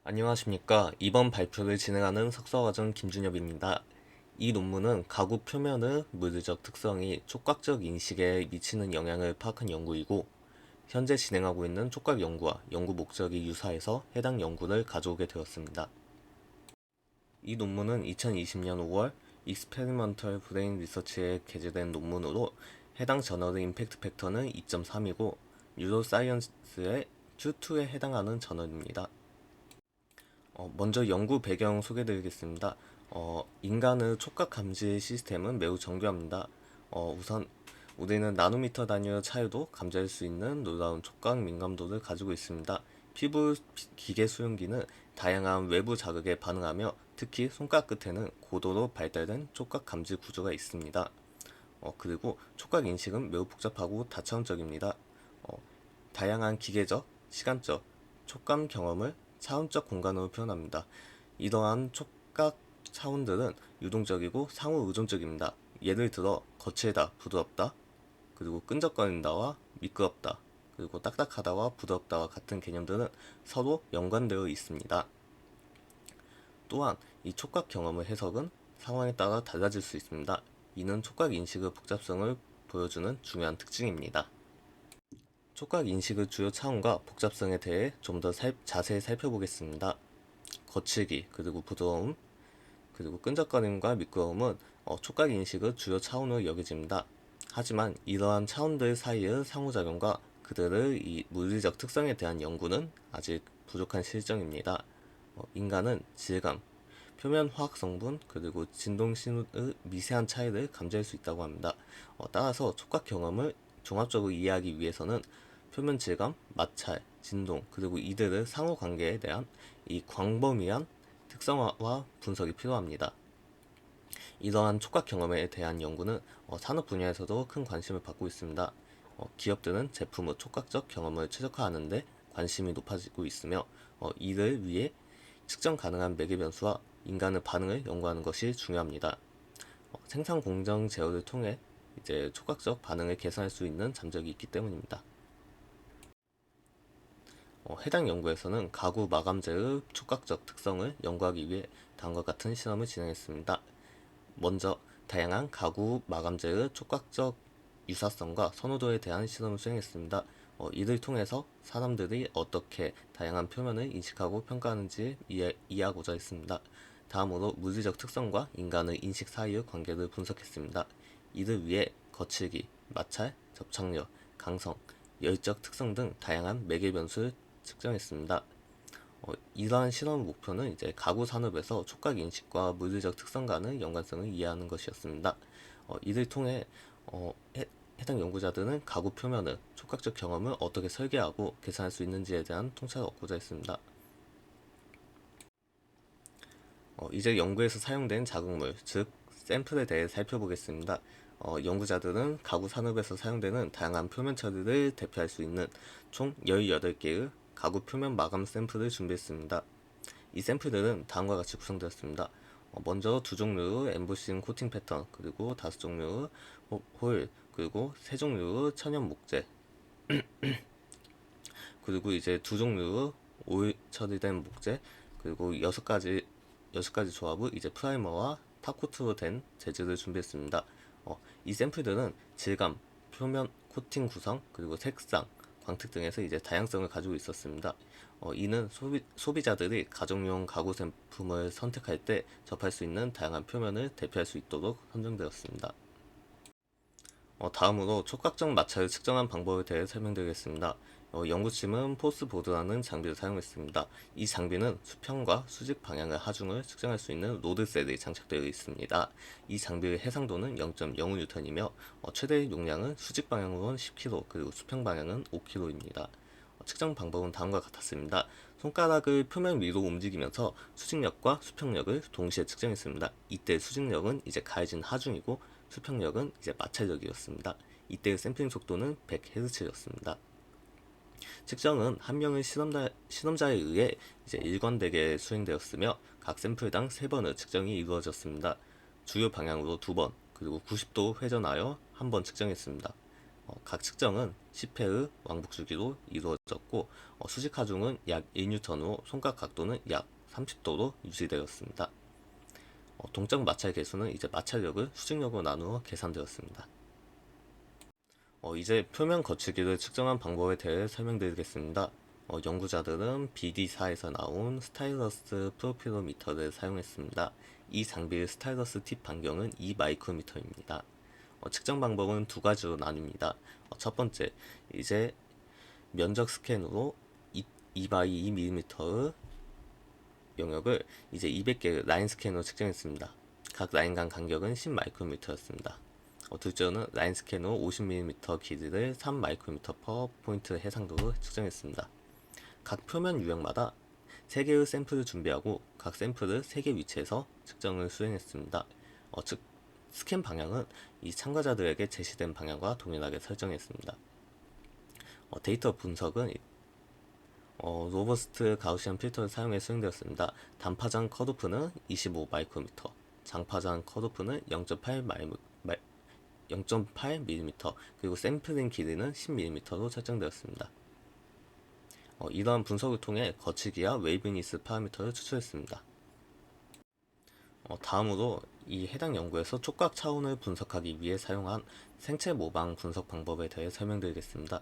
안녕하십니까. 이번 발표를 진행하는 석사과정 김준엽입니다. 이 논문은 가구 표면의 물리적 특성이 촉각적 인식에 미치는 영향을 파악한 연구이고, 현재 진행하고 있는 촉각 연구와 연구 목적이 유사해서 해당 연구를 가져오게 되었습니다. 이 논문은 2020년 5월 Experimental Brain Research에 게재된 논문으로 해당 저널의 임팩트 팩터는 2.3이고 뉴로사이언스의 Q2에 해당하는 저널입니다. 먼저 연구 배경 소개드리겠습니다. 인간의 촉각 감지 시스템은 매우 정교합니다. 우선 우리는 나노미터 단위의 차이도 감지할 수 있는 놀라운 촉각 민감도를 가지고 있습니다. 피부 기계 수용기는 다양한 외부 자극에 반응하며 특히 손가락 끝에는 고도로 발달된 촉각 감지 구조가 있습니다. 그리고 촉각 인식은 매우 복잡하고 다차원적입니다. 어, 다양한 기계적, 시간적, 촉감 경험을 차원적 공간으로 표현합니다. 이러한 촉각 차원들은 유동적이고 상호 의존적입니다. 예를 들어 거칠다, 부드럽다, 그리고 끈적거린다와 미끄럽다, 그리고 딱딱하다와 부드럽다와 같은 개념들은 서로 연관되어 있습니다. 또한 이 촉각 경험의 해석은 상황에 따라 달라질 수 있습니다. 이는 촉각 인식의 복잡성을 보여주는 중요한 특징입니다. 촉각 인식의 주요 차원과 복잡성에 대해 좀 더 자세히 살펴보겠습니다. 거칠기, 그리고 부드러움, 그리고 끈적거림과 미끄러움은 촉각 인식의 주요 차원으로 여겨집니다. 하지만 이러한 차원들 사이의 상호작용과 그들의 이 물리적 특성에 대한 연구는 아직 부족한 실정입니다. 인간은 질감, 표면 화학 성분, 그리고 진동 신호의 미세한 차이를 감지할 수 있다고 합니다. 따라서 촉각 경험을 종합적으로 이해하기 위해서는 표면 질감, 마찰, 진동, 그리고 이들의 상호 관계에 대한 이 광범위한 특성화와 분석이 필요합니다. 이러한 촉각 경험에 대한 연구는 산업 분야에서도 큰 관심을 받고 있습니다. 기업들은 제품의 촉각적 경험을 최적화하는 데 관심이 높아지고 있으며 이를 위해 측정 가능한 매개 변수와 인간의 반응을 연구하는 것이 중요합니다. 생산 공정 제어를 통해 이제 촉각적 반응을 개선할 수 있는 잠적이 있기 때문입니다. 해당 연구에서는 가구 마감재의 촉각적 특성을 연구하기 위해 다음과 같은 실험을 진행했습니다. 먼저 다양한 가구 마감재의 촉각적 유사성과 선호도에 대한 실험을 수행했습니다. 이를 통해서 사람들이 어떻게 다양한 표면을 인식하고 평가하는지 이해하고자 했습니다. 다음으로 물리적 특성과 인간의 인식 사이의 관계를 분석했습니다. 이를 위해 거칠기, 마찰, 접착력, 강성, 열적 특성 등 다양한 매개 변수를 측정했습니다. 이러한 실험 목표는 이제 가구 산업에서 촉각 인식과 물리적 특성 간의 연관성을 이해하는 것이었습니다. 이를 통해 해당 연구자들은 가구 표면의 촉각적 경험을 어떻게 설계하고 계산할 수 있는지에 대한 통찰을 얻고자 했습니다. 이제 연구에서 사용된 자극물, 즉 샘플에 대해 살펴보겠습니다. 연구자들은 가구 산업에서 사용되는 다양한 표면 처리를 대표할 수 있는 총 18개의 가구 표면 마감 샘플을 준비했습니다. 이 샘플들은 다음과 같이 구성되었습니다. 먼저 두 종류의 엠보싱 코팅 패턴, 그리고 다섯 종류의 홀, 그리고 세 종류의 천연 목재, 그리고 이제 두 종류의 오일 처리된 목재, 그리고 여섯 가지 조합의 이제 프라이머와 탑코트로 된 재질을 준비했습니다. 이 샘플들은 질감, 표면 코팅 구성, 그리고 색상, 광택 등에서 이제 다양성을 가지고 있었습니다. 이는 소비자들이 가정용 가구 제품을 선택할 때 접할 수 있는 다양한 표면을 대표할 수 있도록 선정되었습니다. 다음으로 촉각적 마찰을 측정한 방법에 대해 설명드리겠습니다. 연구팀은 포스보드라는 장비를 사용했습니다. 이 장비는 수평과 수직 방향의 하중을 측정할 수 있는 로드셀이 장착되어 있습니다. 이 장비의 해상도는 0.05N이며 최대 용량은 수직 방향으로는 10kg, 그리고 수평 방향은 5kg입니다. 측정 방법은 다음과 같았습니다. 손가락을 표면 위로 움직이면서 수직력과 수평력을 동시에 측정했습니다. 이때 수직력은 이제 가해진 하중이고 수평력은 이제 마찰력이었습니다. 이때의 샘플링 속도는 100Hz였습니다. 측정은 한 명의 실험자에 의해 이제 일관되게 수행되었으며 각 샘플당 3번의 측정이 이루어졌습니다. 주요 방향으로 2번, 그리고 90도 회전하여 한 번 측정했습니다. 각 측정은 10회의 왕복 주기로 이루어졌고 수직 하중은 약 1N으로 손각 각도는 약 30도로 유지되었습니다. 동적 마찰 계수는 이제 마찰력을 수직력으로 나누어 계산되었습니다. 이제 표면 거치기를 측정한 방법에 대해 설명드리겠습니다. 연구자들은 BD4에서 나온 스타일러스 프로필로미터를 사용했습니다. 이 장비의 스타일러스 팁 반경은 2마이크로미터입니다. 측정 방법은 두 가지로 나뉩니다. 첫 번째, 이제 면적 스캔으로 2x2mm의 영역을 이제 200개의 라인 스캔으로 측정했습니다. 각 라인 간 간격은 10마이크로미터였습니다. 둘째는 라인 스캔으로 50mm 길이를 3마이크로미터 퍼 포인트 해상도로 측정했습니다. 각 표면 유형마다 3개의 샘플을 준비하고 각 샘플을 3개 위치에서 측정을 수행했습니다. 즉 스캔 방향은 이 참가자들에게 제시된 방향과 동일하게 설정했습니다. 데이터 분석은 로버스트 가우시안 필터를 사용해 수행되었습니다. 단파장 컷오프는 25마이크로미터, 장파장 컷오프는 0.8mm, 그리고 샘플링 길이는 10mm로 설정되었습니다. 이러한 분석을 통해 거치기와 웨이브니스 파라미터를 추출했습니다. 다음으로 이 해당 연구에서 촉각 차원을 분석하기 위해 사용한 생체 모방 분석 방법에 대해 설명드리겠습니다.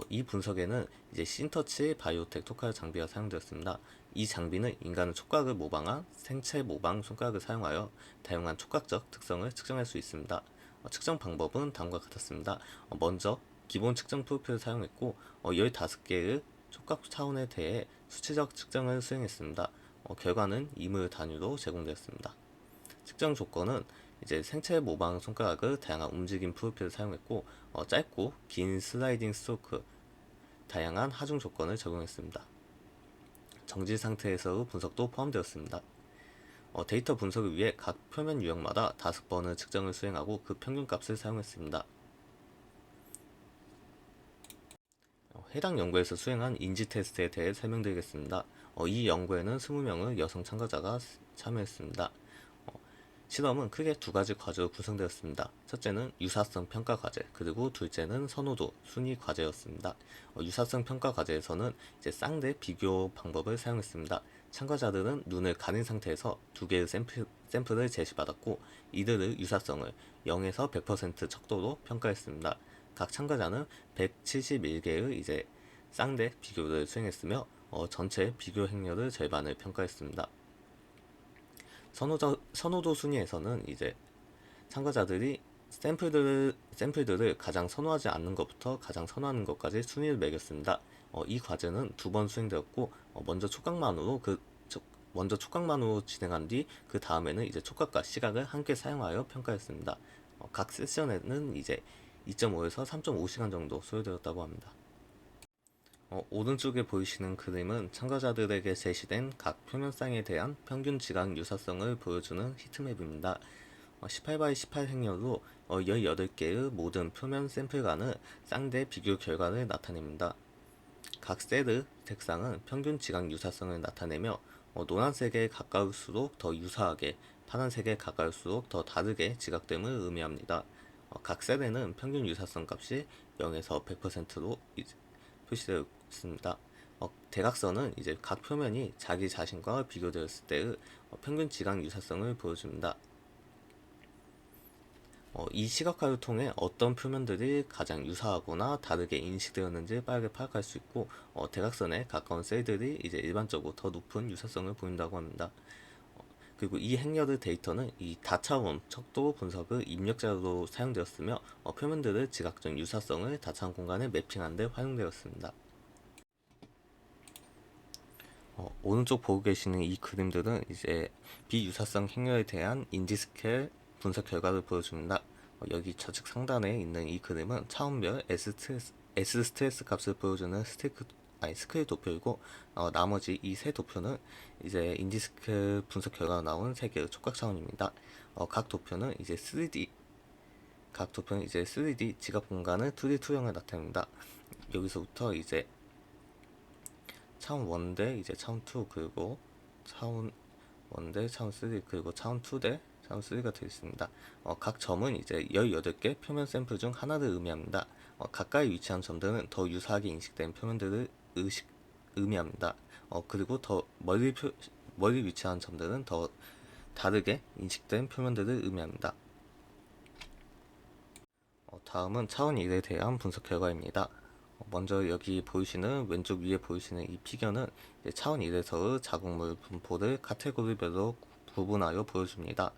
이 분석에는 이제 신터치 바이오텍 토카 장비가 사용되었습니다. 이 장비는 인간의 촉각을 모방한 생체 모방 손가락을 사용하여 다양한 촉각적 특성을 측정할 수 있습니다. 측정 방법은 다음과 같았습니다. 먼저 기본 측정 프로필을 사용했고 15개의 촉각 차원에 대해 수치적 측정을 수행했습니다. 결과는 이물 단위로 제공되었습니다. 측정 조건은 이제 생체 모방 손가락의 다양한 움직임 프로필을 사용했고 짧고 긴 슬라이딩 스트로크, 다양한 하중 조건을 적용했습니다. 정지 상태에서의 분석도 포함되었습니다. 데이터 분석을 위해 각 표면 유형마다 5번의 측정을 수행하고 그 평균값을 사용했습니다. 해당 연구에서 수행한 인지 테스트에 대해 설명드리겠습니다. 이 연구에는 20명의 여성 참가자가 참여했습니다. 실험은 크게 두 가지 과제로 구성되었습니다. 첫째는 유사성 평가 과제, 그리고 둘째는 선호도, 순위 과제였습니다. 유사성 평가 과제에서는 이제 쌍대 비교 방법을 사용했습니다. 참가자들은 눈을 가린 상태에서 두 개의 샘플을 제시받았고 이들의 유사성을 0에서 100% 척도로 평가했습니다. 각 참가자는 171개의 이제 쌍대 비교를 수행했으며 전체 비교 행렬의 절반을 평가했습니다. 선호도 순위에서는 이제 참가자들이 샘플들을 가장 선호하지 않는 것부터 가장 선호하는 것까지 순위를 매겼습니다. 이 과제는 두 번 수행되었고 먼저 촉각만으로 진행한 뒤 그 다음에는 이제 촉각과 시각을 함께 사용하여 평가했습니다. 각 세션에는 이제 2.5에서 3.5시간 정도 소요되었다고 합니다. 오른쪽에 보이시는 그림은 참가자들에게 제시된 각 표면쌍에 대한 평균 지각 유사성을 보여주는 히트맵입니다. 18x18 행렬로 18개의 모든 표면 샘플 간의 쌍대 비교 결과를 나타냅니다. 각 셀의 색상은 평균 지각 유사성을 나타내며 노란색에 가까울수록 더 유사하게, 파란색에 가까울수록 더 다르게 지각됨을 의미합니다. 각 셀에는 평균 유사성 값이 0에서 100%로 표시되어 있습니다. 대각선은 이제 각 표면이 자기 자신과 비교되었을 때의 평균 지각 유사성을 보여줍니다. 이 시각화를 통해 어떤 표면들이 가장 유사하거나 다르게 인식되었는지 빠르게 파악할 수 있고 대각선에 가까운 셀들이 이제 일반적으로 더 높은 유사성을 보인다고 합니다. 그리고 이 행렬의 데이터는 이 다차원 척도 분석의 입력자로 사용되었으며 표면들의 지각적 유사성을 다차원 공간에 매핑하는 데 활용되었습니다. 오른쪽 보고 계시는 이 그림들은 이제 비유사성 행렬에 대한 인지 스케일 분석 결과를 보여줍니다. 여기 좌측 상단에 있는 이 그림은 차원별 S 스트레스 값을 보여주는 스케일 도표이고 나머지 이 세 도표는 이제 인지 스케일 분석 결과가 나온 세 개의 촉각 차원입니다. 각 도표는 이제 3D 지각 공간의 2D 투영을 나타냅니다. 여기서부터 이제 차원 1대 이제 차원 2 그리고 차원 1대 차원 3 그리고 차원 2대 차원 3가 되어 있습니다. 각 점은 이제 18개 표면 샘플 중 하나를 의미합니다. 가까이 위치한 점들은 더 유사하게 인식된 표면들을 의미합니다. 그리고 더 멀리 위치한 점들은 더 다르게 인식된 표면들을 의미합니다. 다음은 차원 1에 대한 분석 결과입니다. 먼저 여기 보이시는 왼쪽 위에 보이시는 이 피겨는 차원 1에서의 자국물 분포를 카테고리별로 구분하여 보여줍니다.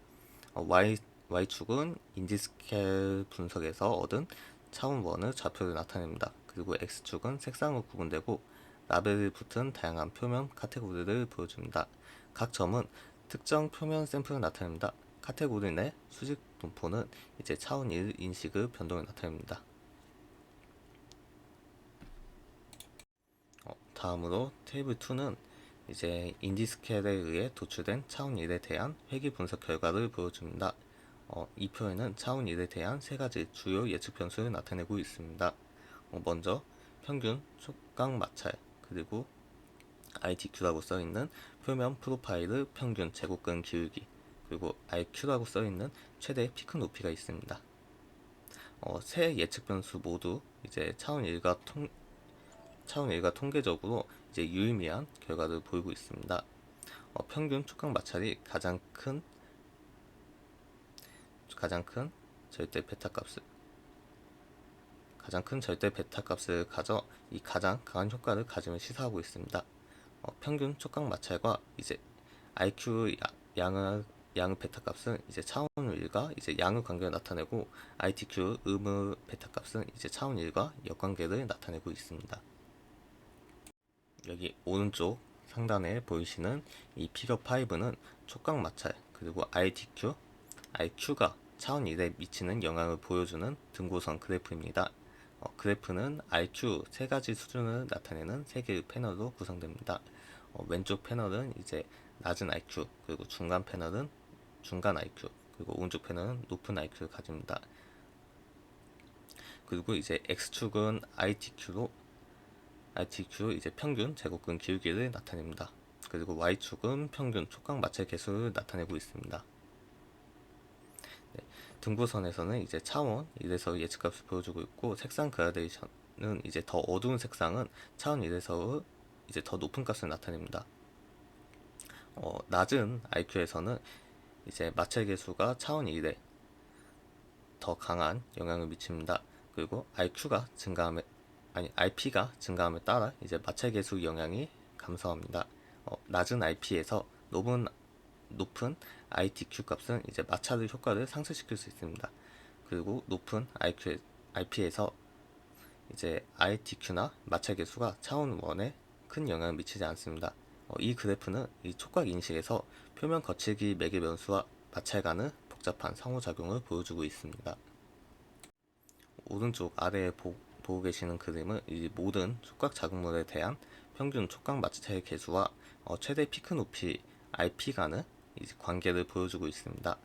Y축은 인지스케일 분석에서 얻은 차원 1의 좌표를 나타냅니다. 그리고 X축은 색상으로 구분되고 라벨이 붙은 다양한 표면 카테고리를 보여줍니다. 각 점은 특정 표면 샘플을 나타냅니다. 카테고리 내 수직 분포는 이제 차원 1 인식의 변동을 나타냅니다. 다음으로 테이블 2는 이제 인디스케일에 의해 도출된 차원 1에 대한 회귀 분석 결과를 보여줍니다. 이 표에는 차원 1에 대한 세 가지 주요 예측 변수를 나타내고 있습니다. 먼저 평균 촉각 마찰, 그리고 ITQ라고 써있는 표면 프로파일의 평균 제곱근 기울기, 그리고 RQ라고 써있는 최대 피크 높이가 있습니다. 세 예측 변수 모두 이제 차원 1과 통계적으로 이제 유의미한 결과를 보이고 있습니다. 평균 촉각 마찰이 가장 큰 절대 베타 값을 가져 이 가장 강한 효과를 가짐을 시사하고 있습니다. 평균 촉각 마찰과 이제 IQ 양의 베타 값은 이제 차원 1과 이제 양의 관계를 나타내고 ITQ 음의 베타 값은 이제 차원 1과 역관계를 나타내고 있습니다. 여기 오른쪽 상단에 보이시는 이 피겨 5는 촉각 마찰 그리고 ITQ, IQ가 차원 1에 미치는 영향을 보여주는 등고선 그래프입니다. 그래프는 IQ 세 가지 수준을 나타내는 세 개의 패널로 구성됩니다. 왼쪽 패널은 이제 낮은 IQ, 그리고 중간 패널은 중간 IQ, 그리고 오른쪽 패널은 높은 IQ를 가집니다. 그리고 이제 X축은 ITQ 이제 평균 제곱근 기울기를 나타냅니다. 그리고 Y축은 평균 촉각 마찰 개수를 나타내고 있습니다. 네, 등고선에서는 이제 차원 1에서 예측값을 보여주고 있고, 색상 그라데이션은 이제 더 어두운 색상은 차원 1에서 이제 더 높은 값을 나타냅니다. 낮은 IQ에서는 이제 마찰 개수가 차원 1에 더 강한 영향을 미칩니다. 그리고 IP가 증가함에 따라 이제 마찰 개수 영향이 감소합니다. 낮은 IP에서 높은 ITQ 값은 이제 마찰의 효과를 상쇄시킬 수 있습니다. 그리고 높은 IP에서 이제 ITQ나 마찰 개수가 차원 1에 큰 영향을 미치지 않습니다. 이 그래프는 이 촉각 인식에서 표면 거칠기 매개 변수와 마찰 간의 복잡한 상호작용을 보여주고 있습니다. 오른쪽 아래에 보고 계시는 그림은 이 모든 촉각 자극물에 대한 평균 촉각 마찰 개수와 최대 피크 높이 RP 간의 이제 관계를 보여주고 있습니다.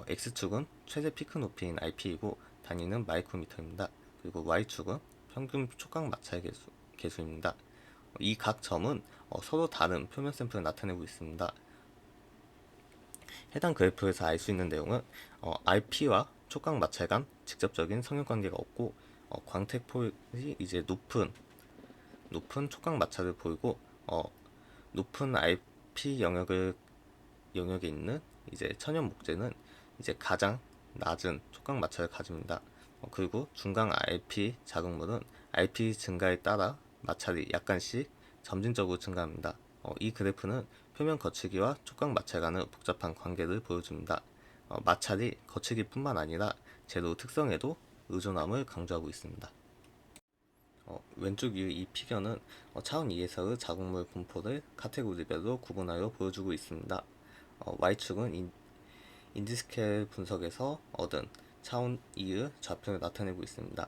X축은 최대 피크 높이인 RP이고 단위는 마이크로미터입니다. 그리고 Y축은 평균 촉각 마찰 개수입니다. 이 각 점은 서로 다른 표면 샘플을 나타내고 있습니다. 해당 그래프에서 알 수 있는 내용은 RP와 촉각 마찰 간 직접적인 성형관계가 없고, 광택폭이 이제 높은 촉각 마찰을 보이고, 높은 RP 영역에 있는 이제 천연 목재는 이제 가장 낮은 촉각 마찰을 가집니다. 그리고 중간 RP 자극물은 RP 증가에 따라 마찰이 약간씩 점진적으로 증가합니다. 이 그래프는 표면 거칠기와 촉각 마찰 간의 복잡한 관계를 보여줍니다. 마찰이 거칠기뿐만 아니라 재료 특성에도 의존함을 강조하고 있습니다. 왼쪽 위의 이 피겨는 차원 2에서의 자국물 분포를 카테고리별로 구분하여 보여주고 있습니다. Y축은 인디스케일 분석에서 얻은 차원 2의 좌표를 나타내고 있습니다.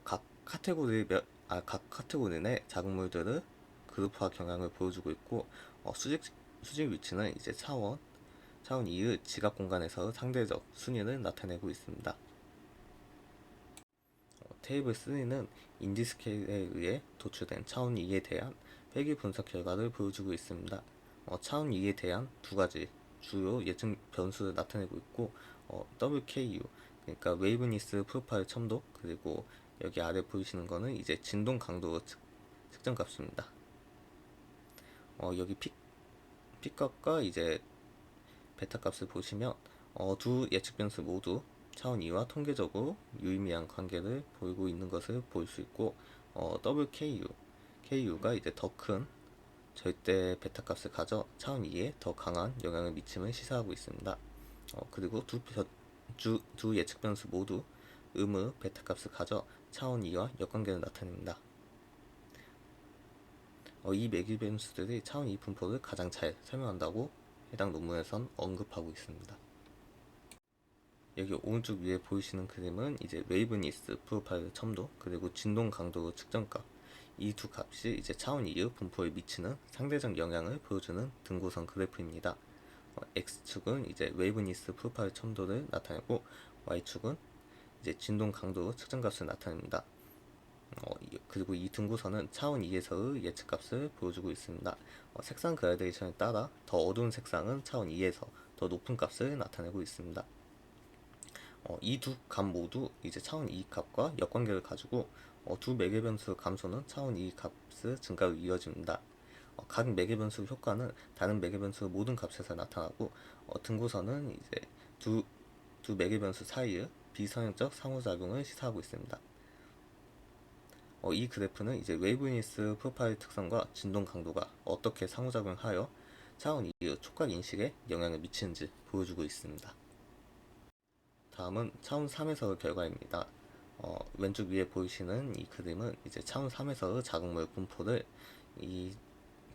각 카테고리 내 자극물들의 그룹화 경향을 보여주고 있고, 수직 위치는 이제 차원 2의 지각 공간에서 상대적 순위를 나타내고 있습니다. 테이블 3는 인디스케일에 의해 도출된 차원 2에 대한 회귀 분석 결과를 보여주고 있습니다. 차원 2에 대한 두 가지 주요 예측 변수를 나타내고 있고, WKU, 그러니까 웨이브니스 프로파일 첨도, 그리고 여기 아래 보이시는 거는 이제 진동 강도 측정 값입니다. 여기 픽값과 이제 베타 값을 보시면 두 예측 변수 모두 차원 2와 통계적으로 유의미한 관계를 보이고 있는 것을 볼 수 있고, KU가 이제 더 큰 절대 베타 값을 가져 차원 2에 더 강한 영향을 미침을 시사하고 있습니다. 그리고 두 예측 변수 모두 음의 베타 값을 가져 차원 2와 역관계를 나타냅니다. 이 매길 변수들이 차원 2 분포를 가장 잘 설명한다고 해당 논문에선 언급하고 있습니다. 여기 오른쪽 위에 보이시는 그림은 이제 웨이브니스 프로파일 첨도, 그리고 진동 강도 측정값, 이 두 값이 이제 차원 2의 분포에 미치는 상대적 영향을 보여주는 등고선 그래프입니다. X축은 이제 웨이브니스 프로파일 첨도를 나타내고, Y축은 이제 진동 강도 측정값을 나타냅니다. 그리고 이 등고선은 차원 2에서의 예측값을 보여주고 있습니다. 색상 그라데이션에 따라 더 어두운 색상은 차원 2에서 더 높은 값을 나타내고 있습니다. 이 두 값 모두 이제 차원 2 값과 역관계를 가지고 두 매개 변수 감소는 차원 2 값의 증가로 이어집니다. 각 매개 변수 효과는 다른 매개 변수 모든 값에서 나타나고, 등고선은 이제 두 매개 변수 사이의 비선형적 상호작용을 시사하고 있습니다. 이 그래프는 이제 웨이브니스 프로파일 특성과 진동 강도가 어떻게 상호작용하여 차원 2의 촉각 인식에 영향을 미치는지 보여주고 있습니다. 다음은 차원 3에서의 결과입니다. 왼쪽 위에 보이시는 이 그림은 이제 차원 3에서의 자극물 분포를 이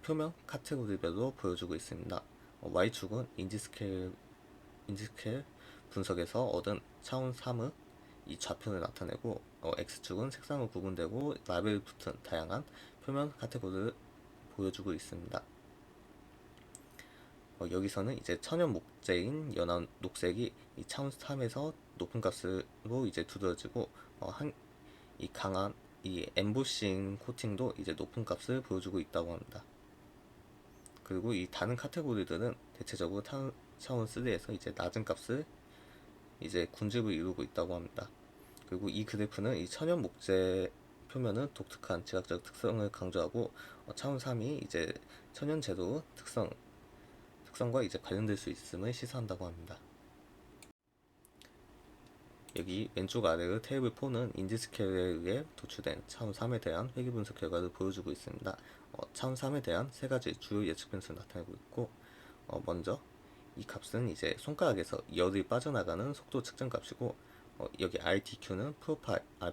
표면 카테고리별로 보여주고 있습니다. Y축은 인지스케일 분석에서 얻은 차원 3의 이 좌표를 나타내고, X축은 색상으로 구분되고 라벨이 붙은 다양한 표면 카테고리를 보여주고 있습니다. 여기서는 이제 천연 목재인 연한 녹색이 이 차원 3에서 높은 값으로 이제 두드러지고, 이 강한 이 엠보싱 코팅도 이제 높은 값을 보여주고 있다고 합니다. 그리고 이 다른 카테고리들은 대체적으로 차원 3에서 이제 낮은 값을 이제 군집을 이루고 있다고 합니다. 그리고 이 그래프는 이 천연 목재 표면은 독특한 지각적 특성을 강조하고, 차원 3이 이제 천연 제도 특성과 이제 관련될 수 있음을 시사한다고 합니다. 여기 왼쪽 아래의 테이블 4는 인지스케일에 의해 도출된 차원 3에 대한 회귀 분석 결과를 보여주고 있습니다. 차원 3에 대한 세 가지 주요 예측 변수를 나타내고 있고, 먼저 이 값은 이제 손가락에서 열이 빠져나가는 속도 측정 값이고, 여기 RTQ는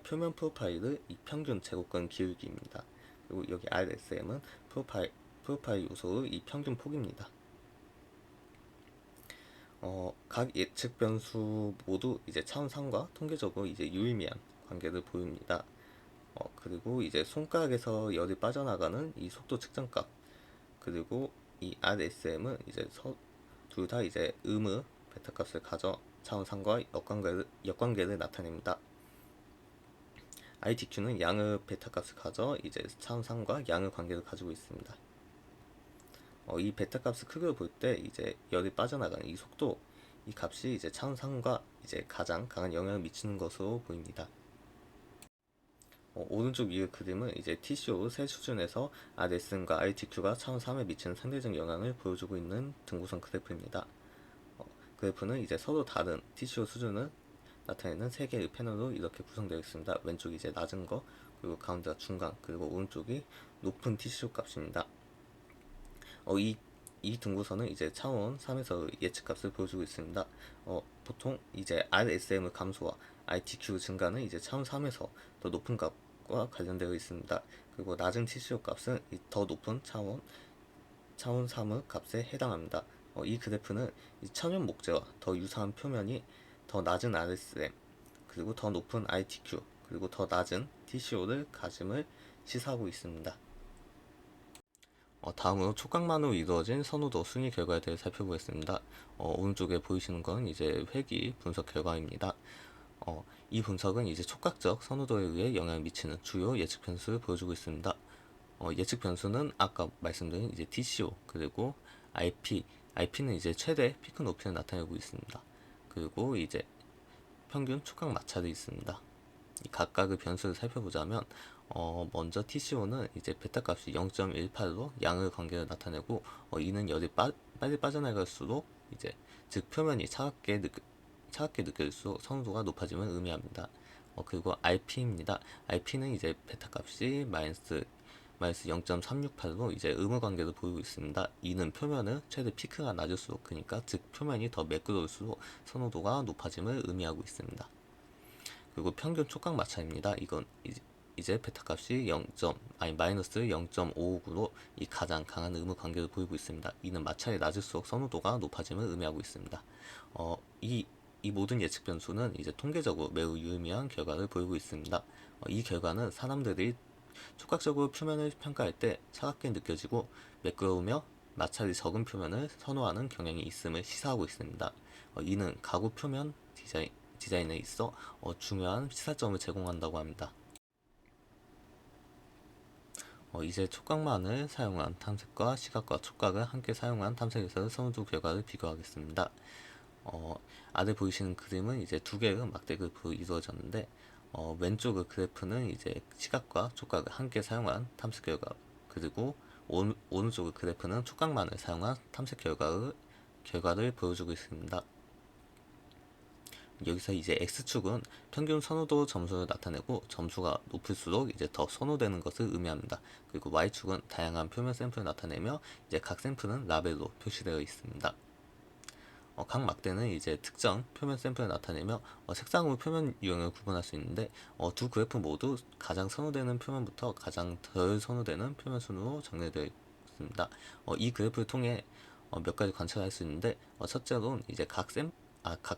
표면 프로파일의 이 평균 제곱근 기울기입니다. 그리고 여기 RSM은 프로파일 요소의 이 평균 폭입니다. 각 예측 변수 모두 이제 차원 3과 통계적으로 이제 유의미한 관계를 보입니다. 그리고 이제 손가락에서 열이 빠져나가는 이 속도 측정값, 그리고 이 RSM은 이제 둘 다 이제 음의 베타 값을 가져 차원 3과 역관계를 나타냅니다. ITQ는 양의 베타 값을 가져 이제 차원 3과 양의 관계를 가지고 있습니다. 이 베타 값의 크기를 볼 때 이제 열이 빠져나가는 이 속도, 이 값이 이제 차원 3과 이제 가장 강한 영향을 미치는 것으로 보입니다. 오른쪽 위의 그림은 이제 TCO 세 수준에서 RSM과 RTQ가 차원 3에 미치는 상대적 영향을 보여주고 있는 등고선 그래프입니다. 그래프는 이제 서로 다른 TCO 수준을 나타내는 세 개의 패널로 이렇게 구성되어 있습니다. 왼쪽이 이제 낮은 거, 그리고 가운데가 중간, 그리고 오른쪽이 높은 TCO 값입니다. 이 등고선은 이제 차원 3에서 예측값을 보여주고 있습니다. 보통 이제 RSM의 감소와 RTQ 증가는 이제 차원 3에서 더 높은 값과 관련되어 있습니다. 그리고 낮은 TCO 값은 더 높은 차원 3의 값에 해당합니다. 이 그래프는 이 천연 목재와 더 유사한 표면이 더 낮은 RSM, 그리고 더 높은 RTQ, 그리고 더 낮은 TCO를 가짐을 시사하고 있습니다. 다음으로 촉각만으로 이루어진 선호도 순위 결과에 대해 살펴보겠습니다. 오른쪽에 보이시는 건 이제 회귀 분석 결과입니다. 이 분석은 이제 촉각적 선호도에 의해 영향을 미치는 주요 예측 변수를 보여주고 있습니다. 예측 변수는 아까 말씀드린 이제 TCO, 그리고 IP는 이제 최대 피크 높이를 나타내고 있습니다. 그리고 이제 평균 촉각 마찰이 있습니다. 이 각각의 변수를 살펴보자면 먼저 TCO는 이제 베타 값이 0.18로 양의 관계를 나타내고 이는 열이 빨리 빠져나갈수록 이제 즉 표면이 차갑게 느껴질수록 선호도가 높아짐을 의미합니다. 그리고 RP입니다. RP는 이제 베타 값이 마이너스 0.368로 이제 의무관계를 보이고 있습니다. 이는 표면은 최대 피크가 낮을수록 그러니까 즉 표면이 더 매끄러울수록 선호도가 높아짐을 의미하고 있습니다. 그리고 평균 촉각 마찰입니다. 이건 이제 베타 값이 마이너스 0.559로 이 가장 강한 의무 관계를 보이고 있습니다. 이는 마찰이 낮을수록 선호도가 높아짐을 의미하고 있습니다. 이 모든 예측 변수는 이제 통계적으로 매우 유의미한 결과를 보이고 있습니다. 이 결과는 사람들이 촉각적으로 표면을 평가할 때 차갑게 느껴지고 매끄러우며 마찰이 적은 표면을 선호하는 경향이 있음을 시사하고 있습니다. 이는 가구 표면 디자인에 있어 중요한 시사점을 제공한다고 합니다. 이제 촉각만을 사용한 탐색과 시각과 촉각을 함께 사용한 탐색에서의 선호도 결과를 비교하겠습니다. 아래 보이시는 그림은 이제 두 개의 막대 그래프로 이루어졌는데 왼쪽의 그래프는 이제 시각과 촉각을 함께 사용한 탐색 결과, 그리고 오른쪽의 그래프는 촉각만을 사용한 탐색 결과를 보여주고 있습니다. 여기서 이제 X축은 평균 선호도 점수를 나타내고 점수가 높을수록 이제 더 선호되는 것을 의미합니다. 그리고 Y축은 다양한 표면 샘플을 나타내며 이제 각 샘플은 라벨로 표시되어 있습니다. 각 막대는 이제 특정 표면 샘플을 나타내며 색상으로 표면 유형을 구분할 수 있는데 두 그래프 모두 가장 선호되는 표면부터 가장 덜 선호되는 표면 순으로 정리되어 있습니다. 이 그래프를 통해 몇 가지 관찰할 수 있는데 첫째로는 이제 각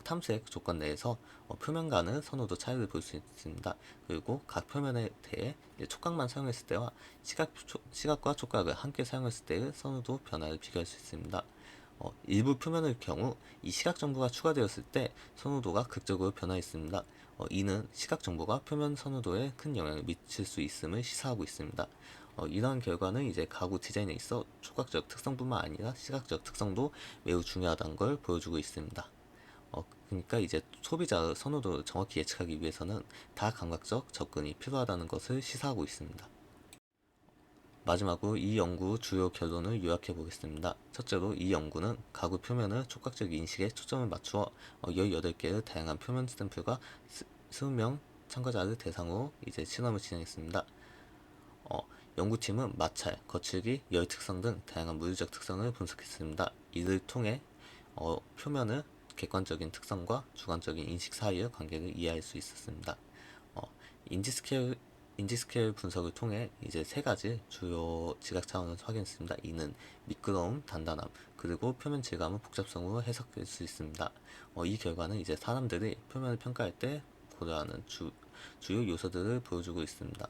탐색 조건 내에서 표면 간의 선호도 차이를 볼 수 있습니다. 그리고 각 표면에 대해 촉각만 사용했을 때와 시각과 촉각을 함께 사용했을 때의 선호도 변화를 비교할 수 있습니다. 일부 표면의 경우 이 시각 정보가 추가되었을 때 선호도가 극적으로 변화했습니다. 이는 시각 정보가 표면 선호도에 큰 영향을 미칠 수 있음을 시사하고 있습니다. 이러한 결과는 이제 가구 디자인에 있어 촉각적 특성뿐만 아니라 시각적 특성도 매우 중요하다는 걸 보여주고 있습니다. 그러니까 이제 소비자의 선호도를 정확히 예측하기 위해서는 다감각적 접근이 필요하다는 것을 시사하고 있습니다. 마지막으로 이 연구 주요 결론을 요약해 보겠습니다. 첫째로 이 연구는 가구 표면의 촉각적 인식에 초점을 맞추어 18개의 다양한 표면 샘플과 20명 참가자를 대상으로 이제 실험을 진행했습니다. 연구팀은 마찰, 거칠기, 열 특성 등 다양한 물리적 특성을 분석했습니다. 이를 통해 표면의 객관적인 특성과 주관적인 인식 사이의 관계를 이해할 수 있었습니다. 인지 스케일 분석을 통해 이제 세 가지 주요 지각 차원을 확인했습니다. 이는 미끄러움, 단단함, 그리고 표면 질감의 복잡성으로 해석될 수 있습니다. 이 결과는 이제 사람들이 표면을 평가할 때 고려하는 주요 요소들을 보여주고 있습니다.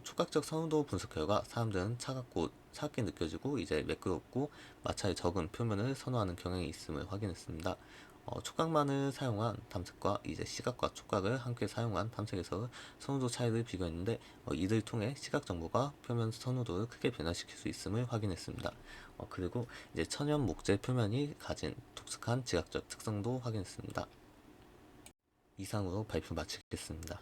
촉각적 선호도 분석 결과 사람들은 차갑게 느껴지고 이제 매끄럽고 마찰이 적은 표면을 선호하는 경향이 있음을 확인했습니다. 촉각만을 사용한 탐색과 이제 시각과 촉각을 함께 사용한 탐색에서 선호도 차이를 비교했는데 이를 통해 시각 정보가 표면 선호도를 크게 변화시킬 수 있음을 확인했습니다. 그리고 이제 천연 목재 표면이 가진 독특한 지각적 특성도 확인했습니다. 이상으로 발표 마치겠습니다.